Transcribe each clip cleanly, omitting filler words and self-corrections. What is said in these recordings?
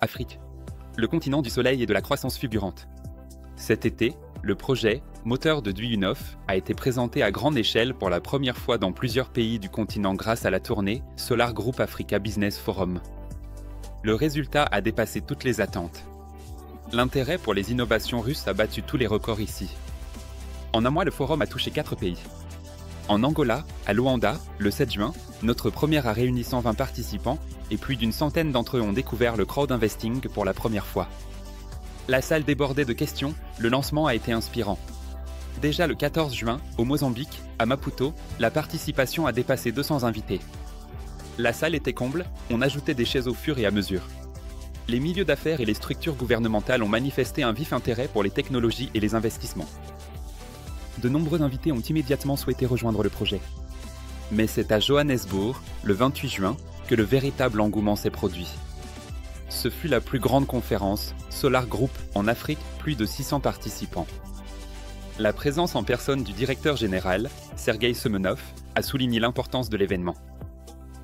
Afrique. Le continent du soleil et de la croissance fulgurante. Cet été, le projet, moteur de Duyunov, a été présenté à grande échelle pour la première fois dans plusieurs pays du continent grâce à la tournée Solar Group Africa Business Forum. Le résultat a dépassé toutes les attentes. L'intérêt pour les innovations russes a battu tous les records ici. En un mois, le forum a touché 4 pays. En Angola, à Luanda, le 7 juin, notre première a réuni 120 participants et plus d'une centaine d'entre eux ont découvert le crowd investing pour la première fois. La salle débordait de questions, le lancement a été inspirant. Déjà le 14 juin, au Mozambique, à Maputo, la participation a dépassé 200 invités. La salle était comble, on ajoutait des chaises au fur et à mesure. Les milieux d'affaires et les structures gouvernementales ont manifesté un vif intérêt pour les technologies et les investissements. De nombreux invités ont immédiatement souhaité rejoindre le projet. Mais c'est à Johannesburg, le 28 juin, que le véritable engouement s'est produit. Ce fut la plus grande conférence, Solar Group en Afrique, plus de 600 participants. La présence en personne du directeur général, Sergei Semenov, a souligné l'importance de l'événement.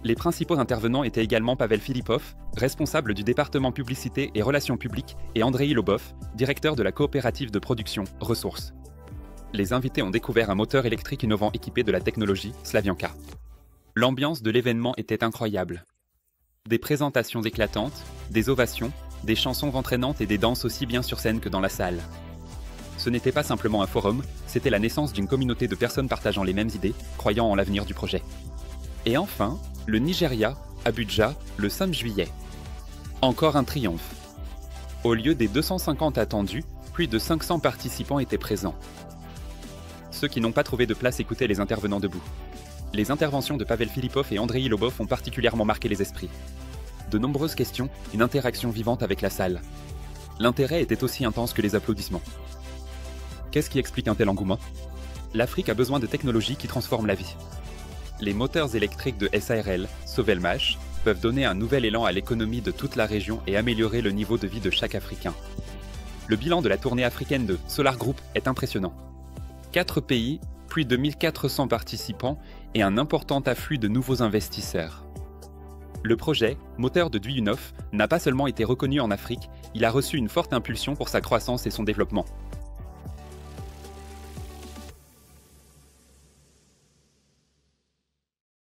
Les principaux intervenants étaient également Pavel Filipov, responsable du département publicité et relations publiques, et Andrei Lobov, directeur de la coopérative de production Ressources. Les invités ont découvert un moteur électrique innovant équipé de la technologie Slavianka. L'ambiance de l'événement était incroyable. Des présentations éclatantes, des ovations, des chansons entraînantes et des danses aussi bien sur scène que dans la salle. Ce n'était pas simplement un forum, c'était la naissance d'une communauté de personnes partageant les mêmes idées, croyant en l'avenir du projet. Et enfin, le Nigeria, Abuja, le 5 juillet. Encore un triomphe. Au lieu des 250 attendus, plus de 500 participants étaient présents. Ceux qui n'ont pas trouvé de place écoutaient les intervenants debout. Les interventions de Pavel Filipov et Andrei Lobov ont particulièrement marqué les esprits. De nombreuses questions, une interaction vivante avec la salle. L'intérêt était aussi intense que les applaudissements. Qu'est-ce qui explique un tel engouement ? L'Afrique a besoin de technologies qui transforment la vie. Les moteurs électriques de SARL, Sovelmash, peuvent donner un nouvel élan à l'économie de toute la région et améliorer le niveau de vie de chaque Africain. Le bilan de la tournée africaine de Solar Group est impressionnant. 4 pays, plus de 1400 participants et un important afflux de nouveaux investisseurs. Le projet, moteur de Duyunov, n'a pas seulement été reconnu en Afrique, il a reçu une forte impulsion pour sa croissance et son développement.